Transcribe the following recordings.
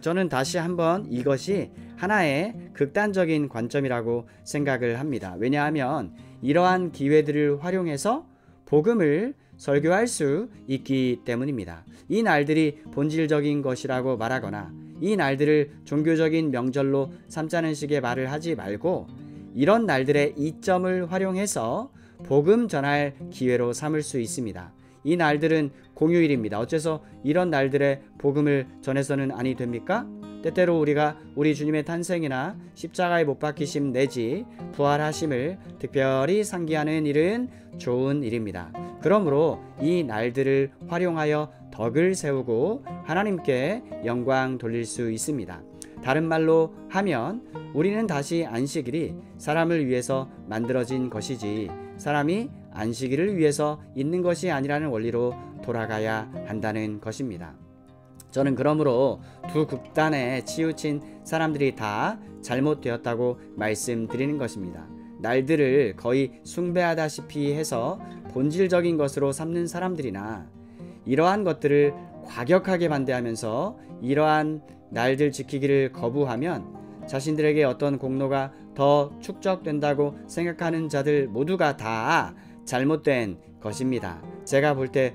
저는 다시 한번 이것이 하나의 극단적인 관점이라고 생각을 합니다. 왜냐하면 이러한 기회들을 활용해서 복음을 설교할 수 있기 때문입니다. 이 날들이 본질적인 것이라고 말하거나 이 날들을 종교적인 명절로 삼자는 식의 말을 하지 말고 이런 날들의 이점을 활용해서 복음 전할 기회로 삼을 수 있습니다. 이 날들은 공휴일입니다. 어째서 이런 날들에 복음을 전해서는 아니 됩니까? 때때로 우리가 우리 주님의 탄생이나 십자가에 못 박히심 내지 부활하심을 특별히 상기하는 일은 좋은 일입니다. 그러므로 이 날들을 활용하여 덕을 세우고 하나님께 영광 돌릴 수 있습니다. 다른 말로 하면 우리는 다시 안식일이 사람을 위해서 만들어진 것이지 사람이 안식일을 위해서 있는 것이 아니라는 원리로 돌아가야 한다는 것입니다. 저는 그러므로 두 극단에 치우친 사람들이 다 잘못되었다고 말씀드리는 것입니다. 날들을 거의 숭배하다시피 해서 본질적인 것으로 삼는 사람들이나 이러한 것들을 과격하게 반대하면서 이러한 날들 지키기를 거부하면 자신들에게 어떤 공로가 더 축적된다고 생각하는 자들 모두가 다 잘못된 것입니다. 제가 볼 때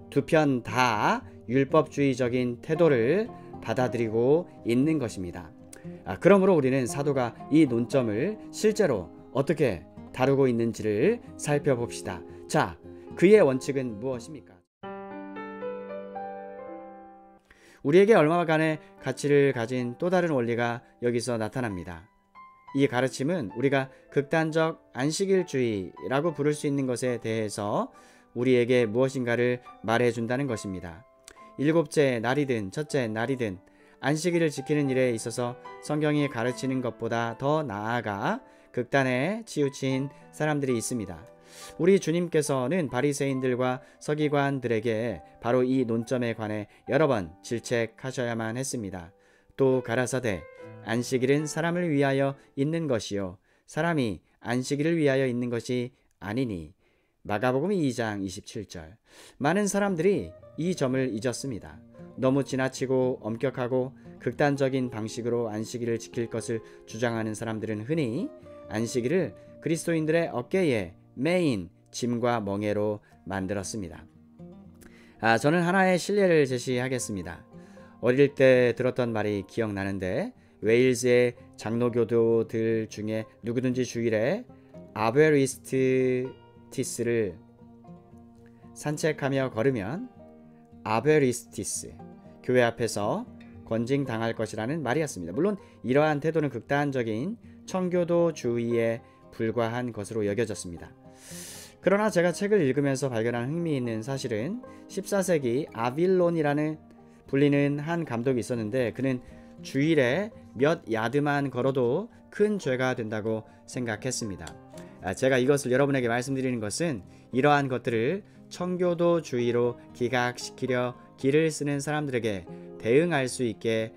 두 편 다 율법주의적인 태도를 받아들이고 있는 것입니다. 그러므로 우리는 사도가 이 논점을 실제로 어떻게 다루고 있는지를 살펴봅시다. 자, 그의 원칙은 무엇입니까? 우리에게 얼마간의 가치를 가진 또 다른 원리가 여기서 나타납니다. 이 가르침은 우리가 극단적 안식일주의라고 부를 수 있는 것에 대해서 우리에게 무엇인가를 말해준다는 것입니다. 일곱째 날이든 첫째 날이든 안식일을 지키는 일에 있어서 성경이 가르치는 것보다 더 나아가 극단에 치우친 사람들이 있습니다. 우리 주님께서는 바리새인들과 서기관들에게 바로 이 논점에 관해 여러 번 질책하셔야만 했습니다. 또 가라사대 안식일은 사람을 위하여 있는 것이요 사람이 안식일을 위하여 있는 것이 아니니. 마가복음 2장 27절. 많은 사람들이 이 점을 잊었습니다. 너무 지나치고 엄격하고 극단적인 방식으로 안식일을 지킬 것을 주장하는 사람들은 흔히 안식일을 그리스도인들의 어깨에 메인 짐과 멍에로 만들었습니다. 저는 하나의 실례를 제시하겠습니다. 어릴 때 들었던 말이 기억나는데 웨일즈의 장로교도들 중에 누구든지 주일에 아베리스티스를 산책하며 걸으면 아베리스티스 교회 앞에서 권징당할 것이라는 말이었습니다. 물론 이러한 태도는 극단적인 청교도주의에 불과한 것으로 여겨졌습니다. 그러나 제가 책을 읽으면서 발견한 흥미있는 사실은 14세기 아빌론이라는 불리는 한 감독이 있었는데 그는 주일에 몇 야드만 걸어도 큰 죄가 된다고 생각했습니다. 제가 이것을 여러분에게 말씀드리는 것은 이러한 것들을 청교도주의로 기각시키려 길을 쓰는 사람들에게 대응할 수 있게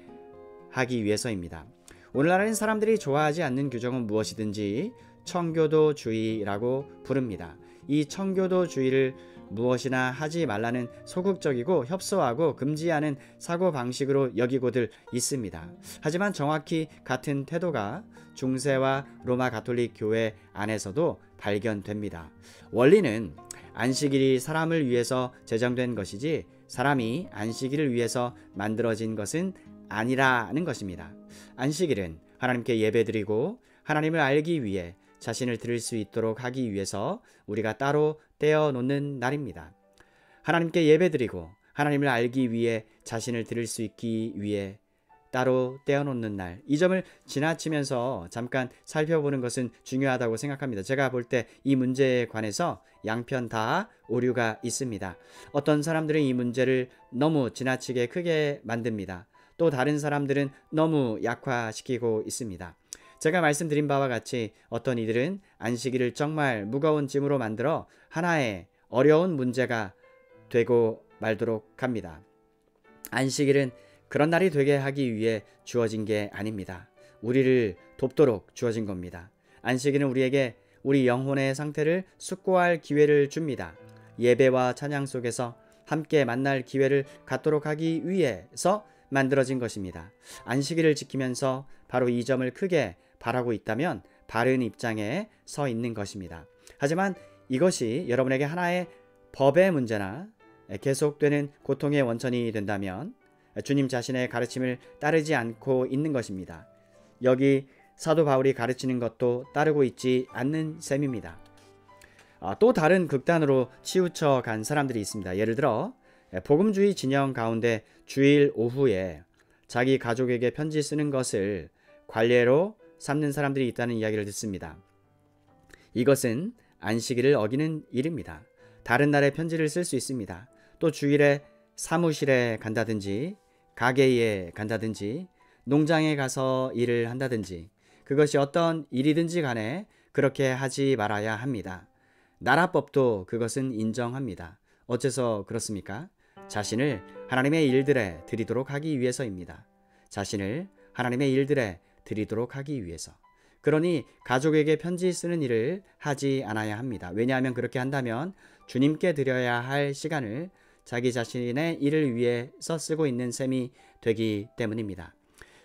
하기 위해서입니다. 오늘날에는 사람들이 좋아하지 않는 규정은 무엇이든지 청교도주의라고 부릅니다. 이 청교도주의를 무엇이나 하지 말라는 소극적이고 협소하고 금지하는 사고방식으로 여기고들 있습니다. 하지만 정확히 같은 태도가 중세와 로마 가톨릭 교회 안에서도 발견됩니다. 원리는 안식일이 사람을 위해서 제정된 것이지 사람이 안식일을 위해서 만들어진 것은 아니라는 것입니다. 안식일은 하나님께 예배드리고 하나님을 알기 위해 자신을 드릴 수 있도록 하기 위해서 우리가 따로 떼어놓는 날입니다. 하나님께 예배드리고 하나님을 알기 위해 자신을 드릴 수 있기 위해 따로 떼어놓는 날, 이 점을 지나치면서 잠깐 살펴보는 것은 중요하다고 생각합니다. 제가 볼 때 이 문제에 관해서 양편 다 오류가 있습니다. 어떤 사람들은 이 문제를 너무 지나치게 크게 만듭니다. 또 다른 사람들은 너무 약화시키고 있습니다. 제가 말씀드린 바와 같이 어떤 이들은 안식일을 정말 무거운 짐으로 만들어 하나의 어려운 문제가 되고 말도록 합니다. 안식일은 그런 날이 되게 하기 위해 주어진 게 아닙니다. 우리를 돕도록 주어진 겁니다. 안식일은 우리에게 우리 영혼의 상태를 숙고할 기회를 줍니다. 예배와 찬양 속에서 함께 만날 기회를 갖도록 하기 위해서 만들어진 것입니다. 안식일을 지키면서 바로 이 점을 크게 바라고 있다면 바른 입장에 서 있는 것입니다. 하지만 이것이 여러분에게 하나의 법의 문제나 계속되는 고통의 원천이 된다면 주님 자신의 가르침을 따르지 않고 있는 것입니다. 여기 사도 바울이 가르치는 것도 따르고 있지 않는 셈입니다. 또 다른 극단으로 치우쳐 간 사람들이 있습니다. 예를 들어 복음주의 진영 가운데 주일 오후에 자기 가족에게 편지 쓰는 것을 관례로 삼는 사람들이 있다는 이야기를 듣습니다. 이것은 안식일을 어기는 일입니다. 다른 날에 편지를 쓸 수 있습니다. 또 주일에 사무실에 간다든지 가게에 간다든지 농장에 가서 일을 한다든지 그것이 어떤 일이든지 간에 그렇게 하지 말아야 합니다. 나라법도 그것은 인정합니다. 어째서 그렇습니까? 자신을 하나님의 일들에 드리도록 하기 위해서입니다. 자신을 하나님의 일들에 드리도록 하기 위해서. 그러니 가족에게 편지 쓰는 일을 하지 않아야 합니다. 왜냐하면 그렇게 한다면 주님께 드려야 할 시간을 자기 자신의 일을 위해서 쓰고 있는 셈이 되기 때문입니다.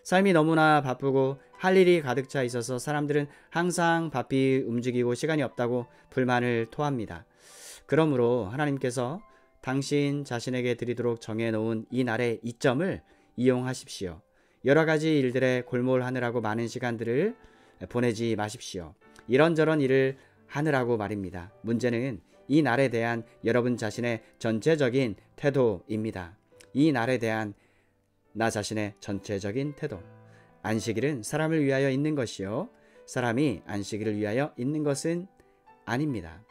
삶이 너무나 바쁘고 할 일이 가득 차 있어서 사람들은 항상 바삐 움직이고 시간이 없다고 불만을 토합니다. 그러므로 하나님께서 당신 자신에게 드리도록 정해놓은 이 날의 이점을 이용하십시오. 여러 가지 일들에 골몰하느라고 많은 시간들을 보내지 마십시오. 이런저런 일을 하느라고 말입니다. 문제는 이 날에 대한 여러분 자신의 전체적인 태도입니다. 이 날에 대한 나 자신의 전체적인 태도. 안식일은 사람을 위하여 있는 것이요 사람이 안식일을 위하여 있는 것은 아닙니다.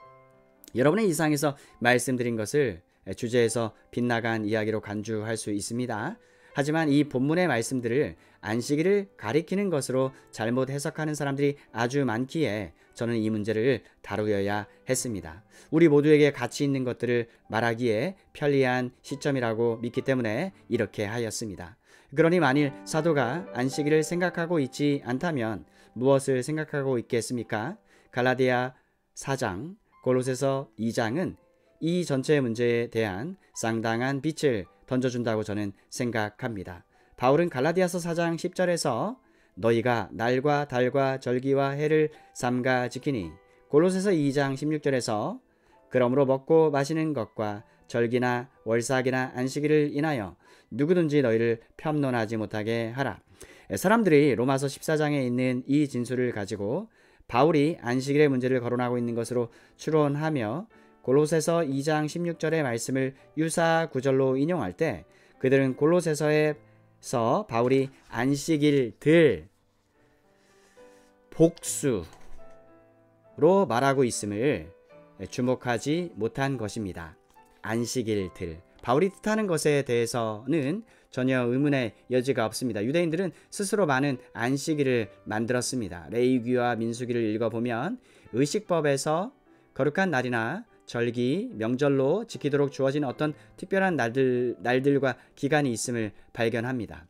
여러분의 이상에서 말씀드린 것을 주제에서 빗나간 이야기로 간주할 수 있습니다. 하지만 이 본문의 말씀들을 안식일을 가리키는 것으로 잘못 해석하는 사람들이 아주 많기에 저는 이 문제를 다루어야 했습니다. 우리 모두에게 가치 있는 것들을 말하기에 편리한 시점이라고 믿기 때문에 이렇게 하였습니다. 그러니 만일 사도가 안식일을 생각하고 있지 않다면 무엇을 생각하고 있겠습니까? 갈라디아 4장, 골로새서 2장은 이 전체 문제에 대한 상당한 빛을 던져준다고 저는 생각합니다. 바울은 갈라디아서 4장 10절에서 너희가 날과 달과 절기와 해를 삼가 지키니, 골로새서 2장 16절에서 그러므로 먹고 마시는 것과 절기나 월삭이나 안식일을 인하여 누구든지 너희를 편론하지 못하게 하라. 사람들이 로마서 14장에 있는 이 진술을 가지고 바울이 안식일의 문제를 거론하고 있는 것으로 추론하며 골로새서 2장 16절의 말씀을 유사 구절로 인용할 때 그들은 골로새서에서 바울이 안식일들 복수로 말하고 있음을 주목하지 못한 것입니다. 안식일들. 바울이 뜻하는 것에 대해서는 전혀 의문의 여지가 없습니다. 유대인들은 스스로 많은 안식일을 만들었습니다. 레위기와 민수기를 읽어보면 의식법에서 거룩한 날이나 절기, 명절로 지키도록 주어진 어떤 특별한 날들과 기간이 있음을 발견합니다.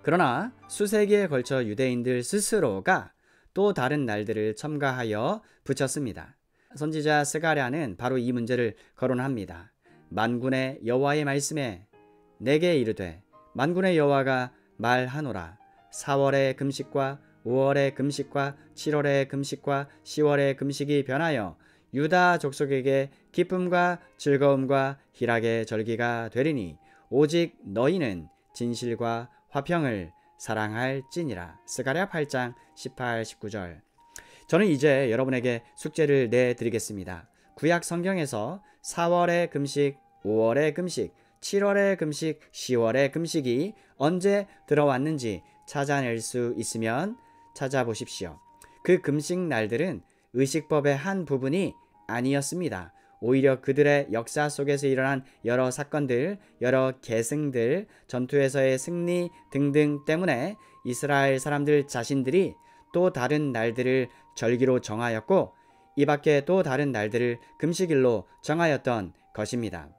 그러나 수세기에 걸쳐 유대인들 스스로가 또 다른 날들을 첨가하여 붙였습니다. 선지자 스가랴는 바로 이 문제를 거론합니다. 만군의 여호와의 말씀에 내게 이르되 만군의 여호와가 말하노라. 4월의 금식과 5월의 금식과 7월의 금식과 10월의 금식이 변하여 유다 족속에게 기쁨과 즐거움과 희락의 절기가 되리니 오직 너희는 진실과 화평을 사랑할지니라. 스가랴 8장 18, 19절. 저는 이제 여러분에게 숙제를 내드리겠습니다. 구약 성경에서 4월의 금식, 5월의 금식, 7월의 금식, 10월의 금식이 언제 들어왔는지 찾아낼 수 있으면 찾아보십시오. 그 금식 날들은 의식법의 한 부분이 아니었습니다. 오히려 그들의 역사 속에서 일어난 여러 사건들, 여러 계승들, 전투에서의 승리 등등 때문에 이스라엘 사람들 자신들이 또 다른 날들을 절기로 정하였고 이 밖에 또 다른 날들을 금식일로 정하였던 것입니다.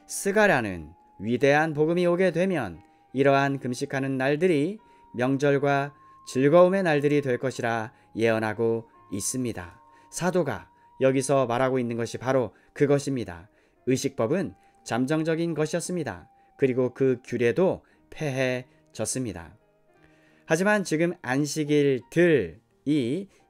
스가랴는 위대한 복음이 오게 되면 이러한 금식하는 날들이 명절과 즐거움의 날들이 될 것이라 예언하고 있습니다. 사도가 여기서 말하고 있는 것이 바로 그것입니다. 의식법은 잠정적인 것이었습니다. 그리고 그 규례도 폐해졌습니다. 하지만 지금 안식일들이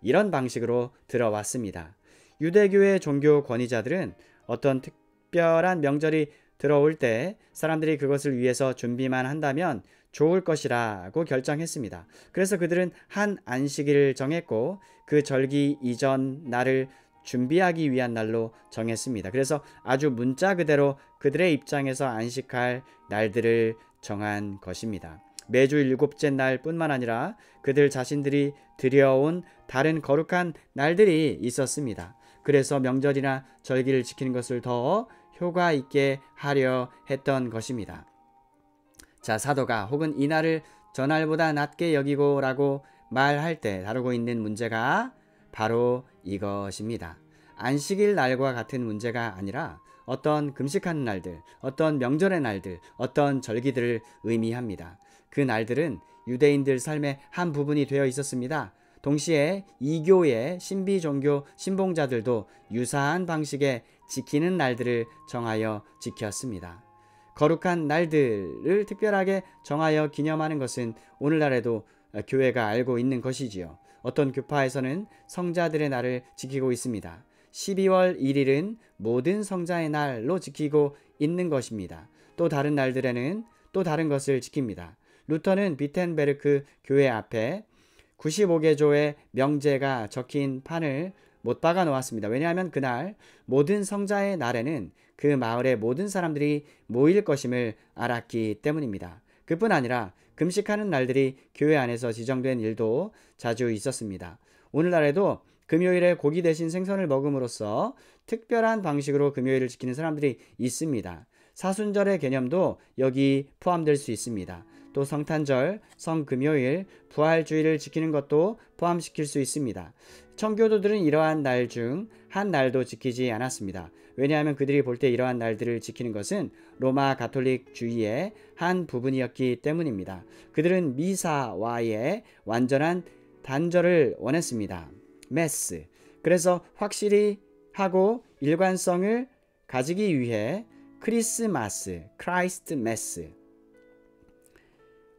이런 방식으로 들어왔습니다. 유대교의 종교 권위자들은 어떤 특별한 명절이 들어올 때 사람들이 그것을 위해서 준비만 한다면 좋을 것이라고 결정했습니다. 그래서 그들은 한 안식일을 정했고 그 절기 이전 날을 준비하기 위한 날로 정했습니다. 그래서 아주 문자 그대로 그들의 입장에서 안식할 날들을 정한 것입니다. 매주 7째 날 뿐만 아니라 그들 자신들이 들여온 다른 거룩한 날들이 있었습니다. 그래서 명절이나 절기를 지키는 것을 더 효과 있게 하려 했던 것입니다. 자, 사도가 혹은 이 날을 전날보다 낮게 여기고 라고 말할 때 다루고 있는 문제가 바로 이것입니다. 안식일 날과 같은 문제가 아니라 어떤 금식하는 날들, 어떤 명절의 날들, 어떤 절기들을 의미합니다. 그 날들은 유대인들 삶의 한 부분이 되어 있었습니다. 동시에 이교의 신비 종교 신봉자들도 유사한 방식의 지키는 날들을 정하여 지켰습니다. 거룩한 날들을 특별하게 정하여 기념하는 것은 오늘날에도 교회가 알고 있는 것이지요. 어떤 교파에서는 성자들의 날을 지키고 있습니다. 12월 1일은 모든 성자의 날로 지키고 있는 것입니다. 또 다른 날들에는 또 다른 것을 지킵니다. 루터는 비텐베르크 교회 앞에 95개조의 명제가 적힌 판을 못 박아 놓았습니다. 왜냐하면 그날 모든 성자의 날에는 그 마을의 모든 사람들이 모일 것임을 알았기 때문입니다. 그뿐 아니라 금식하는 날들이 교회 안에서 지정된 일도 자주 있었습니다. 오늘날에도 금요일에 고기 대신 생선을 먹음으로써 특별한 방식으로 금요일을 지키는 사람들이 있습니다. 사순절의 개념도 여기 포함될 수 있습니다. 또 성탄절, 성금요일, 부활주일을 지키는 것도 포함시킬 수 있습니다. 청교도들은 이러한 날 중 한 날도 지키지 않았습니다. 왜냐하면 그들이 볼 때 이러한 날들을 지키는 것은 로마 가톨릭주의의 한 부분이었기 때문입니다. 그들은 미사와의 완전한 단절을 원했습니다. 메스. 그래서 확실히 하고 일관성을 가지기 위해 크리스마스, 크라이스트 메스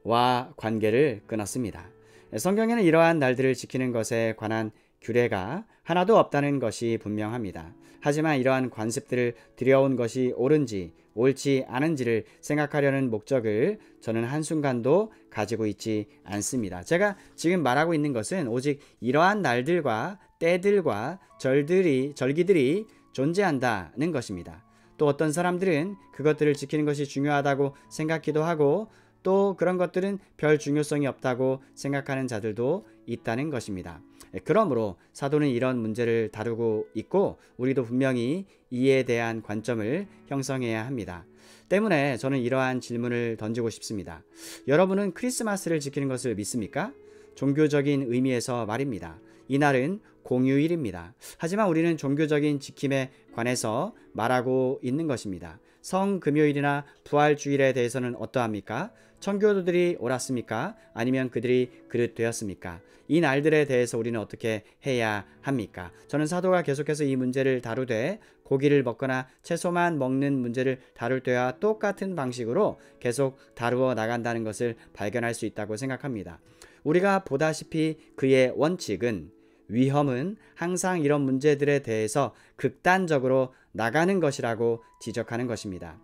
와 관계를 끊었습니다. 성경에는 이러한 날들을 지키는 것에 관한 규례가 하나도 없다는 것이 분명합니다. 하지만 이러한 관습들을 들여온 것이 옳은지 옳지 않은지를 생각하려는 목적을 저는 한순간도 가지고 있지 않습니다. 제가 지금 말하고 있는 것은 오직 이러한 날들과 때들과 절기들이 존재한다는 것입니다. 또 어떤 사람들은 그것들을 지키는 것이 중요하다고 생각기도 하고 또 그런 것들은 별 중요성이 없다고 생각하는 자들도 있다는 것입니다. 그러므로 사도는 이런 문제를 다루고 있고 우리도 분명히 이에 대한 관점을 형성해야 합니다. 때문에 저는 이러한 질문을 던지고 싶습니다. 여러분은 크리스마스를 지키는 것을 믿습니까? 종교적인 의미에서 말입니다. 이날은 공휴일입니다. 하지만 우리는 종교적인 지킴에 관해서 말하고 있는 것입니다. 성금요일이나 부활주일에 대해서는 어떠합니까? 청교도들이 옳았습니까? 아니면 그들이 그릇되었습니까? 이 날들에 대해서 우리는 어떻게 해야 합니까? 저는 사도가 계속해서 이 문제를 다루되 고기를 먹거나 채소만 먹는 문제를 다룰 때와 똑같은 방식으로 계속 다루어 나간다는 것을 발견할 수 있다고 생각합니다. 우리가 보다시피 그의 원칙은 위험은 항상 이런 문제들에 대해서 극단적으로 나가는 것이라고 지적하는 것입니다.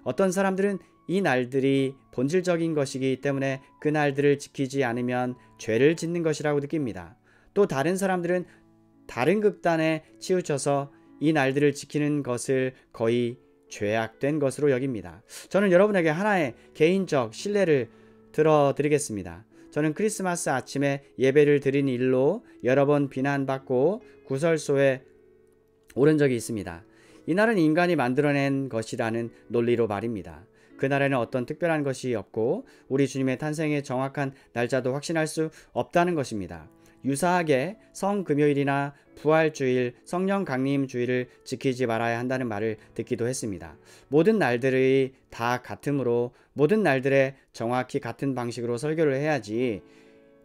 어떤 사람들은 이 날들이 본질적인 것이기 때문에 그 날들을 지키지 않으면 죄를 짓는 것이라고 느낍니다. 또 다른 사람들은 다른 극단에 치우쳐서 이 날들을 지키는 것을 거의 죄악된 것으로 여깁니다. 저는 여러분에게 하나의 개인적 신뢰를 들어드리겠습니다. 저는 크리스마스 아침에 예배를 드린 일로 여러 번 비난받고 구설소에 오른 적이 있습니다. 이날은 인간이 만들어낸 것이라는 논리로 말입니다. 그날에는 어떤 특별한 것이 없고 우리 주님의 탄생의 정확한 날짜도 확신할 수 없다는 것입니다. 유사하게 성금요일이나 부활주일, 성령 강림주일을 지키지 말아야 한다는 말을 듣기도 했습니다. 모든 날들이 다 같으므로 모든 날들에 정확히 같은 방식으로 설교를 해야지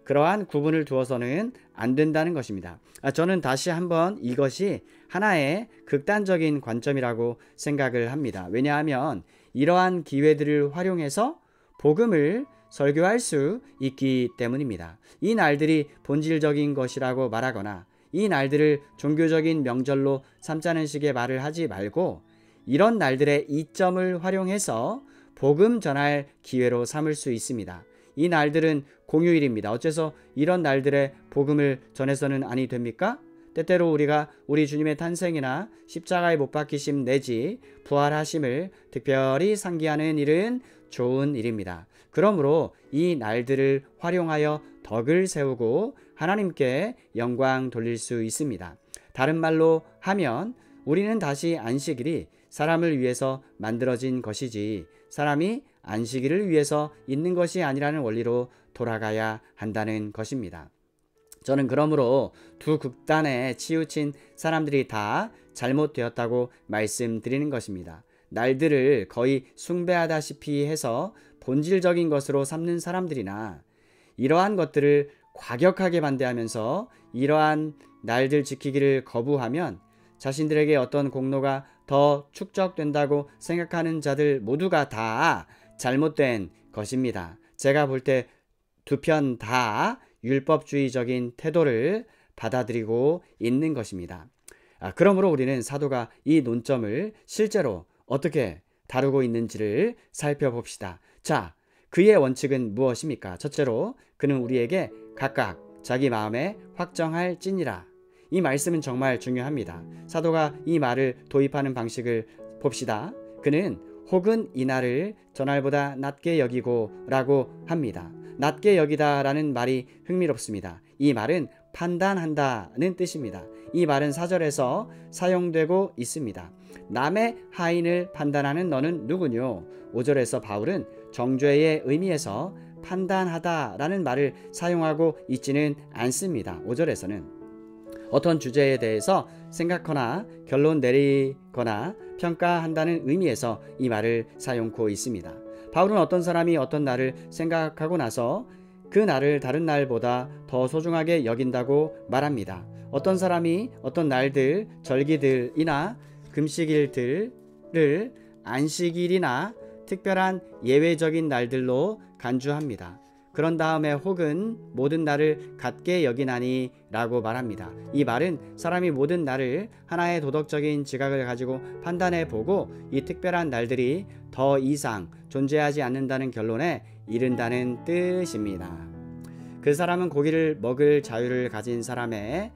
그러한 구분을 두어서는 안 된다는 것입니다. 저는 다시 한번 이것이 하나의 극단적인 관점이라고 생각을 합니다. 왜냐하면 이러한 기회들을 활용해서 복음을 설교할 수 있기 때문입니다. 이 날들이 본질적인 것이라고 말하거나 이 날들을 종교적인 명절로 삼자는 식의 말을 하지 말고 이런 날들의 이점을 활용해서 복음 전할 기회로 삼을 수 있습니다. 이 날들은 공휴일입니다. 어째서 이런 날들에 복음을 전해서는 아니 됩니까? 때때로 우리가 우리 주님의 탄생이나 십자가에 못 박히심 내지 부활하심을 특별히 상기하는 일은 좋은 일입니다. 그러므로 이 날들을 활용하여 덕을 세우고 하나님께 영광 돌릴 수 있습니다. 다른 말로 하면 우리는 다시 안식일이 사람을 위해서 만들어진 것이지 사람이 안식일을 위해서 있는 것이 아니라는 원리로 돌아가야 한다는 것입니다. 저는 그러므로 두 극단에 치우친 사람들이 다 잘못되었다고 말씀드리는 것입니다. 날들을 거의 숭배하다시피 해서 본질적인 것으로 삼는 사람들이나 이러한 것들을 과격하게 반대하면서 이러한 날들 지키기를 거부하면 자신들에게 어떤 공로가 더 축적된다고 생각하는 자들 모두가 다 잘못된 것입니다. 제가 볼 때 두 편 다 율법주의적인 태도를 받아들이고 있는 것입니다. 그러므로 우리는 사도가 이 논점을 실제로 어떻게 다루고 있는지를 살펴봅시다. 자, 그의 원칙은 무엇입니까? 첫째로 그는 우리에게 각각 자기 마음에 확정할 찐이라. 이 말씀은 정말 중요합니다. 사도가 이 말을 도입하는 방식을 봅시다. 그는 혹은 이날을 전날보다 낮게 여기고 라고 합니다. 낮게 여기다 라는 말이 흥미롭습니다. 이 말은 판단한다는 뜻입니다. 이 말은 사절에서 사용되고 있습니다. 남의 하인을 판단하는 너는 누구뇨? 5절에서 바울은 정죄의 의미에서 판단하다 라는 말을 사용하고 있지는 않습니다. 5절에서는 어떤 주제에 대해서 생각하거나 결론 내리거나 평가한다는 의미에서 이 말을 사용하고 있습니다. 바울은 어떤 사람이 어떤 날을 생각하고 나서 그 날을 다른 날보다 더 소중하게 여긴다고 말합니다. 어떤 사람이 어떤 날들, 절기들이나 금식일들을 안식일이나 특별한 예외적인 날들로 간주합니다. 그런 다음에 혹은 모든 날을 같게 여기나니 라고 말합니다. 이 말은 사람이 모든 날을 하나의 도덕적인 지각을 가지고 판단해 보고 이 특별한 날들이 더 이상 존재하지 않는다는 결론에 이른다는 뜻입니다. 그 사람은 고기를 먹을 자유를 가진 사람에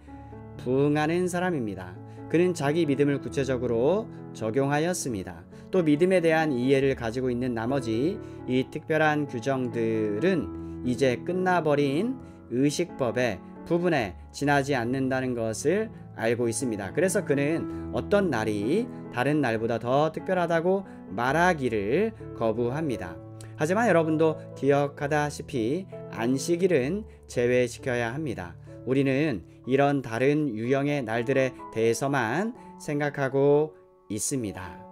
부응하는 사람입니다. 그는 자기 믿음을 구체적으로 적용하였습니다. 또 믿음에 대한 이해를 가지고 있는 나머지 이 특별한 규정들은 이제 끝나버린 의식법의 부분에 지나지 않는다는 것을 알고 있습니다. 그래서 그는 어떤 날이 다른 날보다 더 특별하다고 말하기를 거부합니다. 하지만 여러분도 기억하다시피 안식일은 제외시켜야 합니다. 우리는 이런 다른 유형의 날들에 대해서만 생각하고 있습니다.